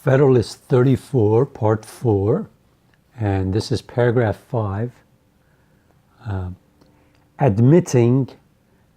Federalist 34, Part 4, and this is paragraph 5, admitting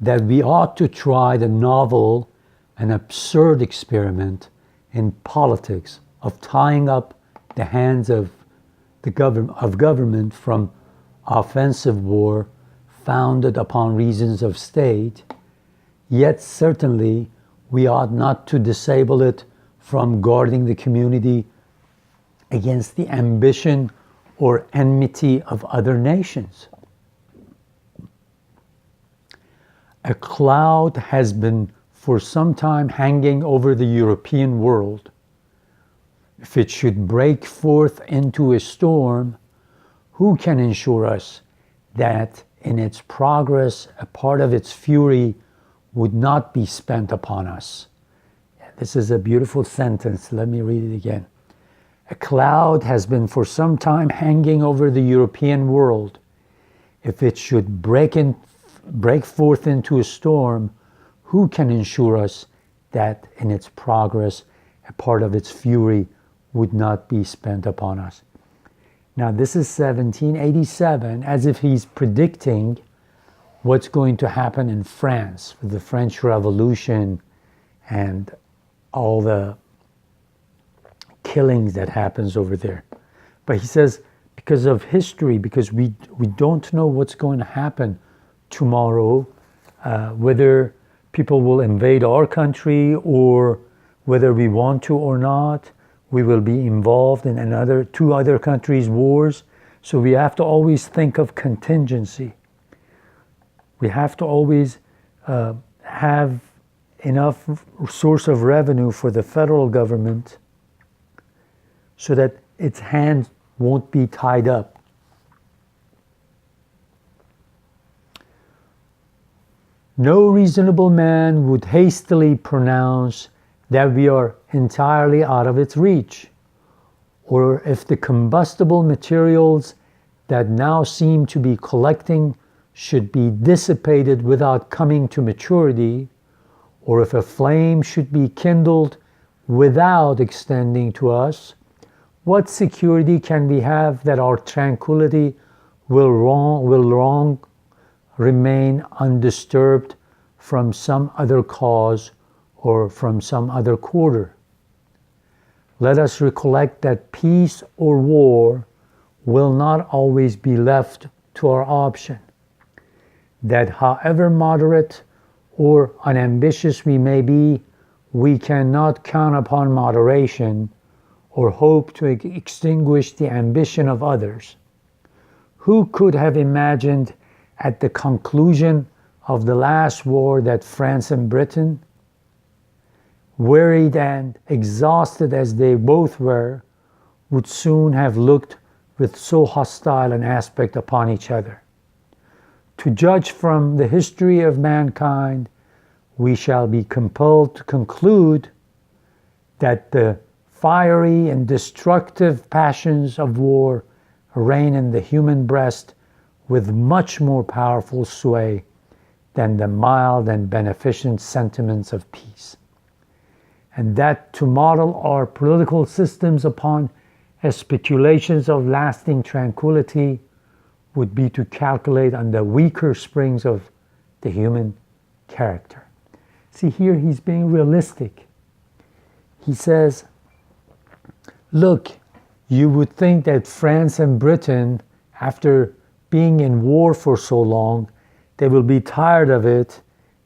that we ought to try the novel and absurd experiment in politics of tying up the hands of government from offensive war founded upon reasons of state, yet certainly we ought not to disable it from guarding the community against the ambition or enmity of other nations. A cloud has been for some time hanging over the European world. If it should break forth into a storm, who can ensure us that in its progress a part of its fury would not be spent upon us? This is a beautiful sentence. Let me read it again. A cloud has been for some time hanging over the European world. If it should break forth into a storm, who can ensure us that in its progress a part of its fury would not be spent upon us? Now this is 1787, as if he's predicting what's going to happen in France with the French Revolution and all the killings that happens over there. But he says, because of history, because we don't know what's going to happen tomorrow, whether people will invade our country or whether we want to or not, we will be involved in two other countries' wars. So we have to always think of contingency. We have to always have enough source of revenue for the federal government so that its hands won't be tied up. No reasonable man would hastily pronounce that we are entirely out of its reach, or if the combustible materials that now seem to be collecting should be dissipated without coming to maturity, or if a flame should be kindled without extending to us, what security can we have that our tranquility will long remain undisturbed from some other cause or from some other quarter? Let us recollect that peace or war will not always be left to our option, that however moderate or unambitious we may be, we cannot count upon moderation or hope to extinguish the ambition of others. Who could have imagined at the conclusion of the last war that France and Britain, wearied and exhausted as they both were, would soon have looked with so hostile an aspect upon each other? To judge from the history of mankind, we shall be compelled to conclude that the fiery and destructive passions of war reign in the human breast with much more powerful sway than the mild and beneficent sentiments of peace, and that to model our political systems upon speculations of lasting tranquility would be to calculate on the weaker springs of the human character. See, here he's being realistic. He says, look, you would think that France and Britain, after being in war for so long, they will be tired of it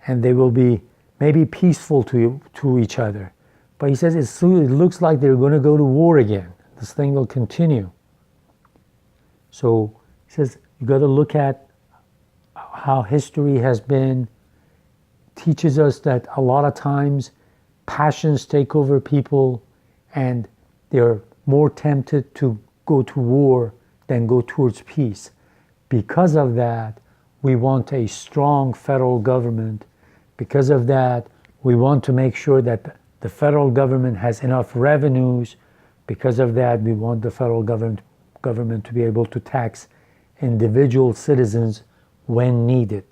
and they will be maybe peaceful to each other. But he says it looks like they're going to go to war again. This thing will continue. So he says you got to look at how history has been, teaches us that a lot of times passions take over people and they're more tempted to go to war than go towards peace. Because of that, we want a strong federal government. Because of that, we want to make sure that the federal government has enough revenues. Because of that, we want the federal government to be able to tax individual citizens when needed.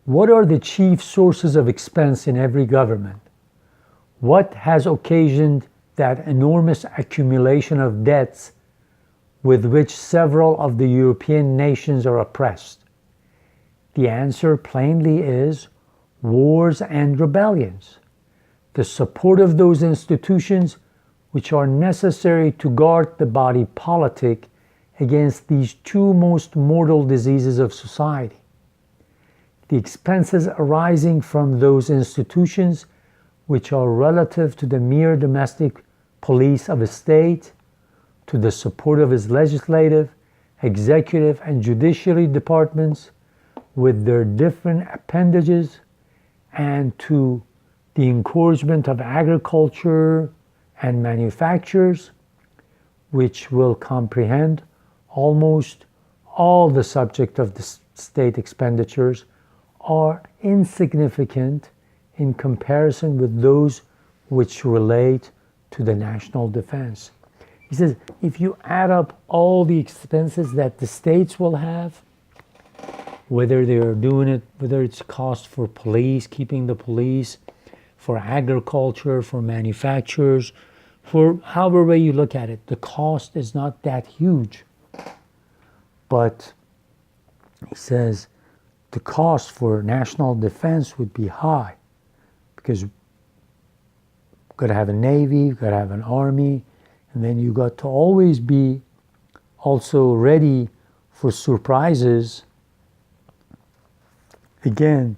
What are the chief sources of expense in every government? What has occasioned that enormous accumulation of debts with which several of the European nations are oppressed? The answer plainly is wars and rebellions. The support of those institutions which are necessary to guard the body politic against these two most mortal diseases of society. The expenses arising from those institutions which are relative to the mere domestic police of a state, to the support of its legislative, executive, and judiciary departments with their different appendages, and to the encouragement of agriculture and manufactures, which will comprehend almost all the subject of the state expenditures, are insignificant in comparison with those which relate to the national defense. He says, if you add up all the expenses that the states will have, whether they're doing it, whether it's cost for police, keeping the police, for agriculture, for manufacturers, for however way you look at it, the cost is not that huge. But he says the cost for national defense would be high, because you've got to have a navy, you've got to have an army, and then you've got to always be also ready for surprises. Again,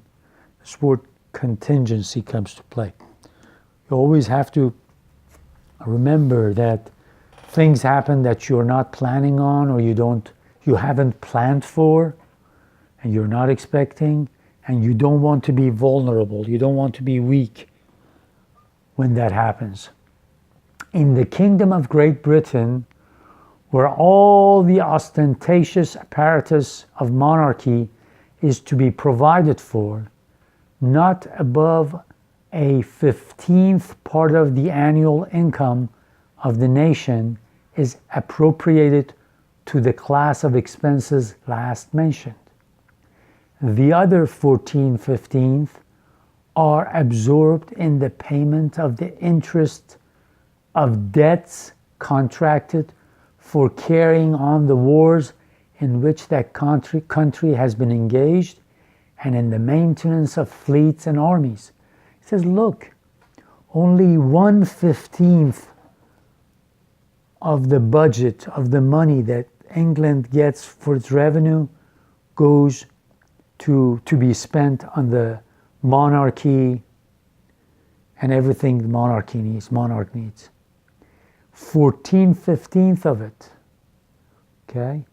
this word contingency comes to play. You always have to remember that things happen that you're not planning on, or you haven't planned for, and you're not expecting, and you don't want to be vulnerable. You don't want to be weak when that happens. In the Kingdom of Great Britain, where all the ostentatious apparatus of monarchy is to be provided for, not above a 15th part of the annual income of the nation is appropriated to the class of expenses last mentioned. The other 14/15 are absorbed in the payment of the interest of debts contracted for carrying on the wars in which that country has been engaged, and in the maintenance of fleets and armies. He says, look, only 1/15 of the budget, of the money that England gets for its revenue, goes to be spent on the monarchy and everything the monarch needs. 14/15 of it, okay?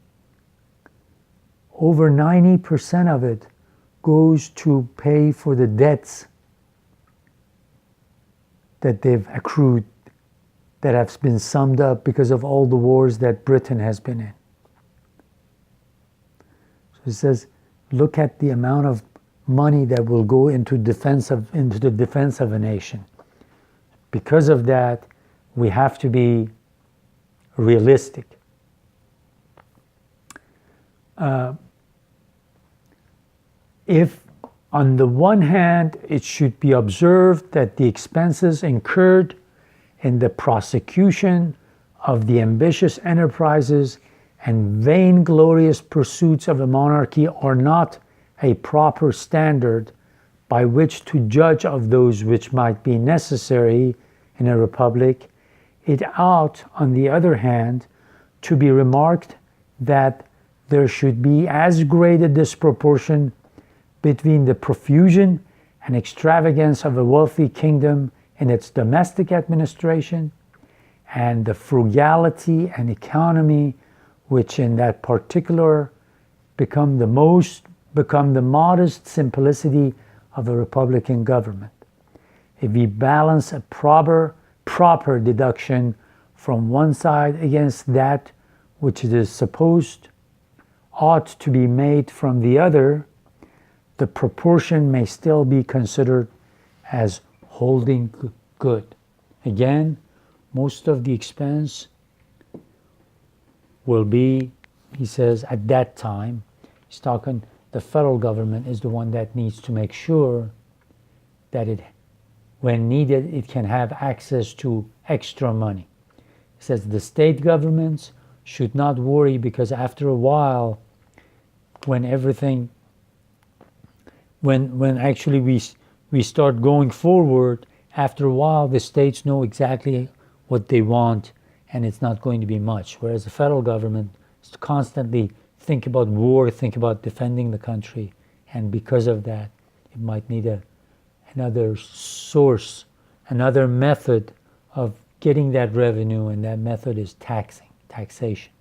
Over 90% of it goes to pay for the debts that they've accrued, that have been summed up because of all the wars that Britain has been in. So it says, look at the amount of money that will go into the defense of a nation. Because of that, we have to be realistic. If on the one hand, it should be observed that the expenses incurred in the prosecution of the ambitious enterprises and vainglorious pursuits of a monarchy are not a proper standard by which to judge of those which might be necessary in a republic, it ought, on the other hand, to be remarked that there should be as great a disproportion between the profusion and extravagance of a wealthy kingdom in its domestic administration and the frugality and economy which in that particular become the modest simplicity of a republican government. If we balance a proper deduction from one side against that which it is supposed ought to be made from the other, the proportion may still be considered as holding good. Again, most of the expense will be, he says, at that time, he's talking, the federal government is the one that needs to make sure that it when needed, it can have access to extra money. It says the state governments should not worry, because after a while, when actually we start going forward, after a while the states know exactly what they want, and it's not going to be much. Whereas the federal government is to constantly think about war, think about defending the country, and because of that, it might need another source, another method of getting that revenue, and that method is taxation.